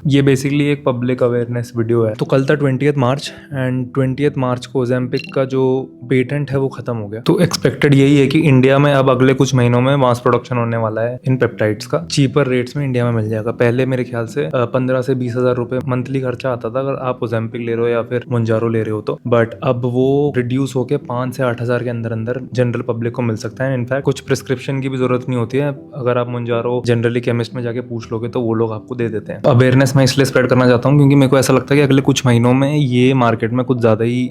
ये बेसिकली एक public awareness video है। तो कल था 20th मार्च एंड 20th मार्च को ओजेम्पिक का जो पेटेंट है वो खत्म हो गया। तो एक्सपेक्टेड यही है कि इंडिया में अब अगले कुछ महीनों में मास प्रोडक्शन होने वाला है इन पेप्टाइड्स का। चीपर रेट्स में इंडिया में मिल जाएगा। पहले मेरे ख्याल से 15 से 20 हजार रुपए मंथली खर्चा आता था अगर आप ओजेम्पिक ले रहे हो या फिर मोंजारो ले रहे हो तो, बट अब वो रिड्यूस होके 5 से 8 हजार के अंदर अंदर जनरल पब्लिक को मिल सकता है। इनफैक्ट कुछ प्रिस्क्रिप्शन की भी जरूरत नहीं होती है। अगर आप मोंजारो जनरली केमिस्ट में जाके पूछ लोगे तो वो लोग आपको दे देते हैं। अवेयरनेस मैं इसलिए स्प्रेड करना चाहता हूँ क्योंकि मेरे को ऐसा लगता है कि अगले कुछ महीनों में ये मार्केट में कुछ ज्यादा ही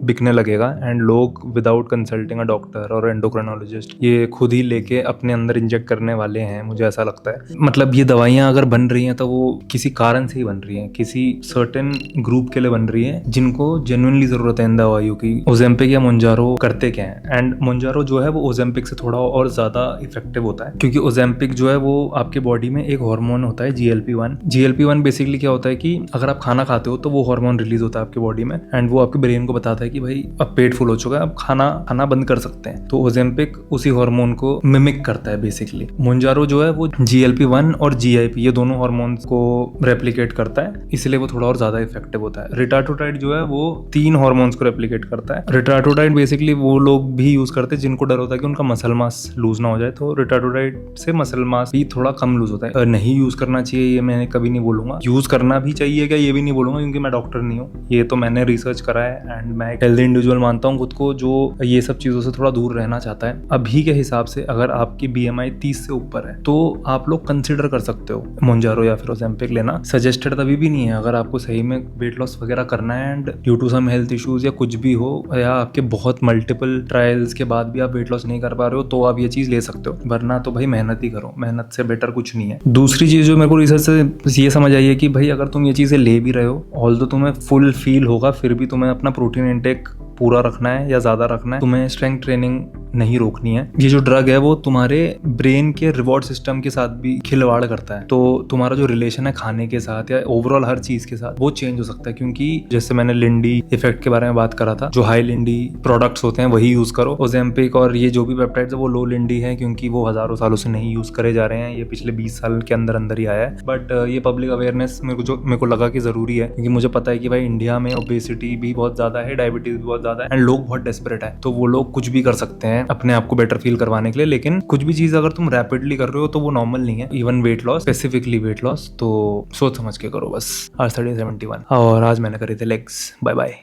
बिकने लगेगा एंड लोग विदाउट कंसल्टिंग अ डॉक्टर और एंडोक्रिनोलॉजिस्ट ये खुद ही लेके अपने अंदर इंजेक्ट करने वाले हैं, मुझे ऐसा लगता है। मतलब ये दवाइयां अगर बन रही हैं तो वो किसी कारण से ही बन रही हैं, किसी सर्टेन ग्रुप के लिए बन रही है जिनको जेन्युइनली जरूरत है इन दवाइयों की। ओजेम्पिक या मोंजारो करते क्या है, एंड मोंजारो जो है वो ओजेम्पिक से थोड़ा और ज्यादा इफेक्टिव होता है क्योंकि ओजेम्पिक जो है वो आपके बॉडी में एक हार्मोन होता है GLP-1। GLP-1 बेसिकली क्या होता है कि अगर आप खाना खाते हो तो वो हार्मोन रिलीज होता है आपकी बॉडी में एंड वो आपके ब्रेन को बताता है कि भाई अब पेट फुल हो चुका है, अब खाना बंद कर सकते हैं। तो ओजेम्पिक उसी हार्मोन को मिमिक करता है बेसिकली। मोंजारो जो है वो GLP-1 और GIP ये दोनों हार्मोन्स को रेप्लिकेट करता है, इसलिए वो थोड़ा और ज्यादा इफेक्टिव होता है। रिटार्टोटाइड जो है वो 3 हार्मोन्स को रेप्लिकेट करता है। रिटार्टोटाइड बेसिकली वो लोग भी यूज करते हैं जिनको डर होता है कि उनका मसल मास लूज ना हो जाए, तो रिटार्टोटाइड से मसल मास भी थोड़ा कम लूज होता है। नहीं यूज करना चाहिए ये मैं कभी नहीं बोलूंगा, यूज करना भी चाहिए क्या ये भी नहीं बोलूंगा क्योंकि मैं डॉक्टर नहीं हूँ। ये तो मैंने रिसर्च करा है एंड मैं हेल्दी इंडिविजुअल मानता हूँ खुद को जो ये सब चीजों से थोड़ा दूर रहना चाहता है। अभी के हिसाब से अगर आपकी BMI 30 से ऊपर है तो आप लोग कंसिडर कर सकते हो मोंजारो या फिर ओजेम्पिक लेना। सजेस्टेड तभी भी नहीं है अगर आपको सही में वेट लॉस वगैरह करना है and due to some health issues या कुछ भी हो, या आपके बहुत मल्टीपल ट्रायल्स के बाद भी आप वेट लॉस नहीं कर पा रहे हो तो आप ये चीज ले सकते हो, वरना तो भाई मेहनत ही करो, मेहनत से बेटर कुछ नहीं है। दूसरी चीज जो मेरे को रिसर्च से ये समझ आई है कि भाई अगर तुम ये चीजें ले भी रहे हो, ऑल्दो तुम्हें फुल फील होगा, फिर भी तुम्हें अपना प्रोटीन इंटेक पूरा रखना है या ज्यादा रखना है, तुम्हें स्ट्रेंथ ट्रेनिंग नहीं रोकनी है। ये जो ड्रग है वो तुम्हारे ब्रेन के रिवॉर्ड सिस्टम के साथ भी खिलवाड़ करता है, तो तुम्हारा जो रिलेशन है खाने के साथ या ओवरऑल हर चीज के साथ वो चेंज हो सकता है। क्योंकि जैसे मैंने लिंडी इफेक्ट के बारे में बात करा था, जो हाई लिंडी प्रोडक्ट्स होते हैं वही यूज करो। ओजेम्पिक और ये जो भी पेप्टाइड्स है वो लो लिंडी है क्योंकि वो हजारों सालों से नहीं यूज करे जा रहे हैं, ये पिछले 20 साल के अंदर अंदर ही आया है। बट ये पब्लिक अवेयरनेस मेरे को लगा कि जरूरी है क्योंकि मुझे पता है कि भाई इंडिया में ओबेसिटी भी बहुत ज्यादा है, डायबिटीज भी बहुत ज्यादा है एंड लोग बहुत डेस्परेट है, तो वो लोग कुछ भी कर सकते हैं अपने आप को बेटर फील करवाने के लिए। लेकिन कुछ भी चीज अगर तुम रैपिडली कर रहे हो तो वो नॉर्मल नहीं है, even weight loss, specifically weight loss, तो सोच समझ के करो बस। आज 3071 और आज मैंने करे थे लेग्स। Bye bye.